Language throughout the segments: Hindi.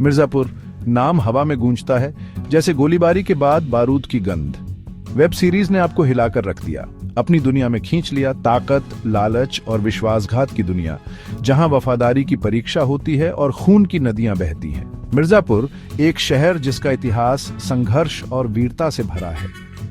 मिर्जापुर नाम हवा में गूंजता है, जैसे गोलीबारी के बाद बारूद की गंध। वेब सीरीज ने आपको हिलाकर रख दिया, अपनी दुनिया में खींच लिया। ताकत, लालच और विश्वासघात की दुनिया, जहां वफादारी की परीक्षा होती है और खून की नदियां बहती हैं। मिर्जापुर एक शहर जिसका इतिहास संघर्ष और वीरता से भरा है।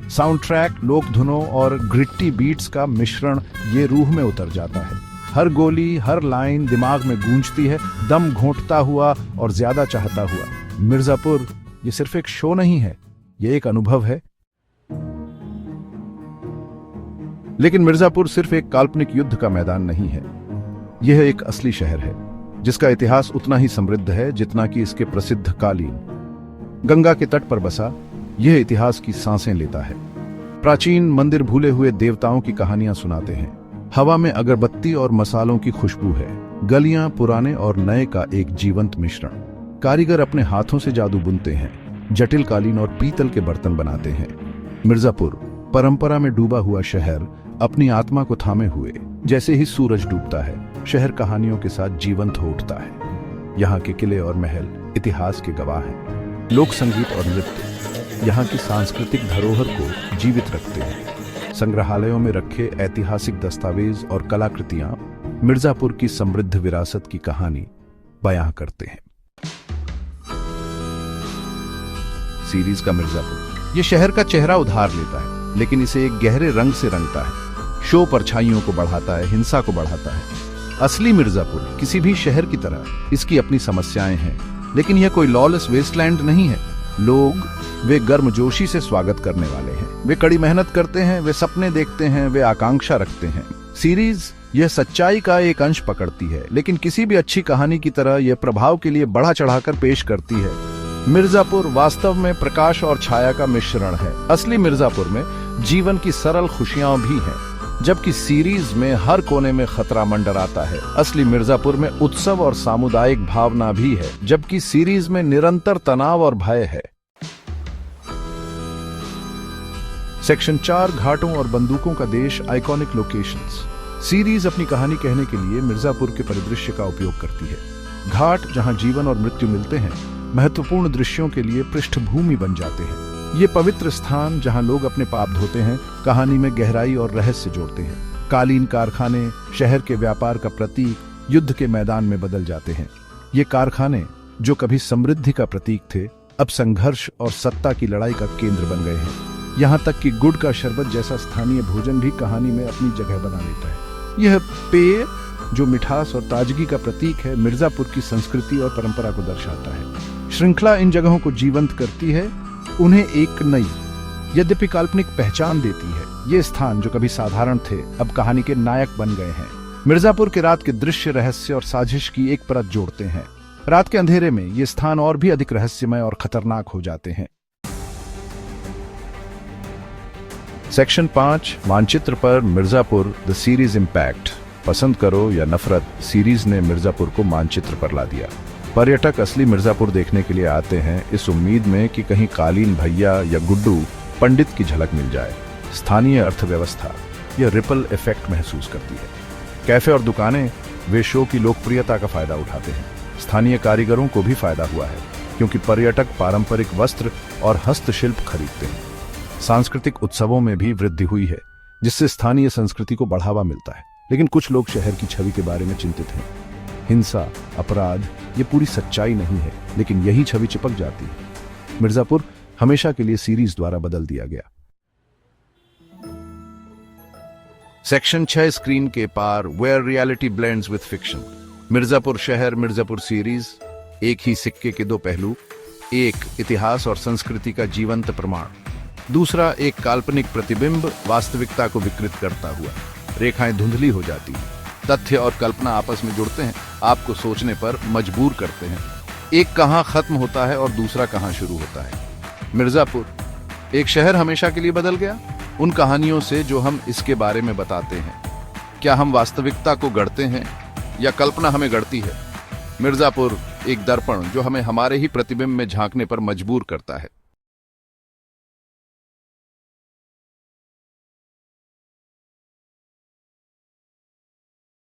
साउंड ट्रैक, लोक धुनों और ग्रिट्टी बीट्स का मिश्रण ये रूह में उतर जाता है। हर गोली, हर लाइन दिमाग में गूंजती है, दम घोंटता हुआ और ज्यादा चाहता हुआ। मिर्जापुर ये सिर्फ एक शो नहीं है, ये एक अनुभव है। लेकिन मिर्जापुर सिर्फ एक काल्पनिक युद्ध का मैदान नहीं है, यह एक असली शहर है जिसका इतिहास उतना ही समृद्ध है जितना कि इसके प्रसिद्ध कालीन। गंगा के तट पर बसा यह इतिहास की सांसें लेता है। प्राचीन मंदिर भूले हुए देवताओं की कहानियां सुनाते हैं। हवा में अगरबत्ती और मसालों की खुशबू है। गलियां पुराने और नए का एक जीवंत मिश्रण। कारीगर अपने हाथों से जादू बुनते हैं, जटिल कालीन और पीतल के बर्तन बनाते हैं। मिर्जापुर परंपरा में डूबा हुआ शहर, अपनी आत्मा को थामे हुए। जैसे ही सूरज डूबता है, शहर कहानियों के साथ जीवंत हो उठता है। यहाँ के किले और महल इतिहास के गवाह हैं। लोक संगीत और नृत्य यहाँ की सांस्कृतिक धरोहर को जीवित रखते हैं। संग्रहालयों में रखे ऐतिहासिक दस्तावेज और कलाकृतियां मिर्जापुर की समृद्ध विरासत की कहानी बयां करते हैं। सीरीज का मिर्जापुर ये शहर का चेहरा उधार लेता है, लेकिन इसे एक गहरे रंग से रंगता है। शो परछाइयों को बढ़ाता है, हिंसा को बढ़ाता है। असली मिर्जापुर किसी भी शहर की तरह इसकी अपनी समस्याएं हैं, लेकिन यह कोई लॉलेस वेस्टलैंड नहीं है। लोग वे गर्मजोशी से स्वागत करने वाले हैं। वे कड़ी मेहनत करते हैं, वे सपने देखते हैं, वे आकांक्षा रखते हैं। सीरीज यह सच्चाई का एक अंश पकड़ती है, लेकिन किसी भी अच्छी कहानी की तरह यह प्रभाव के लिए बढ़ा चढ़ाकर पेश करती है। मिर्जापुर वास्तव में प्रकाश और छाया का मिश्रण है। असली मिर्जापुर में जीवन की सरल खुशियां भी हैं, जबकि सीरीज में हर कोने में खतरा मंडराता है। असली मिर्जापुर में उत्सव और सामुदायिक भावना भी है, जबकि सीरीज में निरंतर तनाव और भय है। सेक्शन 4 घाटों और बंदूकों का देश, आइकॉनिक लोकेशंस। सीरीज अपनी कहानी कहने के लिए मिर्जापुर के परिदृश्य का उपयोग करती है। घाट जहां जीवन और मृत्यु मिलते हैं, महत्वपूर्ण दृश्यों के लिए पृष्ठभूमि बन जाते हैं। ये पवित्र स्थान जहां लोग अपने पाप धोते हैं, कहानी में गहराई और रहस्य जोड़ते हैं। कालीन कारखाने शहर के व्यापार का प्रतीक युद्ध के मैदान में बदल जाते हैं। ये कारखाने जो कभी समृद्धि का प्रतीक थे, अब संघर्ष और सत्ता की लड़ाई का केंद्र बन गए हैं। यहाँ तक कि गुड़ का शरबत जैसा स्थानीय भोजन भी कहानी में अपनी जगह बना लेता है। यह पेय जो मिठास और ताजगी का प्रतीक है, मिर्जापुर की संस्कृति और परंपरा को दर्शाता है। श्रृंखला इन जगहों को जीवंत करती है, उन्हें एक नई, यद्यपि काल्पनिक पहचान देती है। ये स्थान जो कभी साधारण थे, अब कहानी के नायक बन गए हैं। मिर्जापुर के रात के दृश्य रहस्य और साजिश की एक परत जोड़ते हैं। रात के अंधेरे में ये स्थान और भी अधिक रहस्यमय और खतरनाक हो जाते हैं। सेक्शन 5 मानचित्र पर मिर्जापुर द सीरीज इम्पैक्ट। पसंद करो या नफरत, सीरीज ने मिर्जापुर को मानचित्र पर ला दिया। पर्यटक असली मिर्जापुर देखने के लिए आते हैं, इस उम्मीद में कि कहीं कालीन भैया या गुड्डू पंडित की झलक मिल जाए। स्थानीय अर्थव्यवस्था यह रिपल इफेक्ट महसूस करती है। कैफे और दुकानें वे शो की लोकप्रियता का फायदा उठाते हैं। स्थानीय कारीगरों को भी फायदा हुआ है, क्योंकि पर्यटक पारंपरिक वस्त्र और हस्तशिल्प खरीदते हैं। सांस्कृतिक उत्सवों में भी वृद्धि हुई है, जिससे स्थानीय संस्कृति को बढ़ावा मिलता है। लेकिन कुछ लोग शहर की छवि के बारे में चिंतित हैं। हिंसा, अपराध ये पूरी सच्चाई नहीं है, लेकिन यही छवि चिपक जाती है। मिर्जापुर हमेशा के लिए सीरीज द्वारा बदल दिया गया। सेक्शन 6 स्क्रीन के पार, where reality blends with fiction. Mirzapur शहर, मिर्जापुर सीरीज एक ही सिक्के के दो पहलू। एक इतिहास और संस्कृति का जीवंत प्रमाण, दूसरा एक काल्पनिक प्रतिबिंब वास्तविकता को विकृत करता हुआ। रेखाएं धुंधली हो जाती हैं, तथ्य और कल्पना आपस में जुड़ते हैं, आपको सोचने पर मजबूर करते हैं। एक कहां खत्म होता है और दूसरा कहां शुरू होता है। मिर्जापुर एक शहर हमेशा के लिए बदल गया उन कहानियों से जो हम इसके बारे में बताते हैं। क्या हम वास्तविकता को गढ़ते हैं या कल्पना हमें गढ़ती है? मिर्जापुर एक दर्पण जो हमें हमारे ही प्रतिबिंब में झांकने पर मजबूर करता है।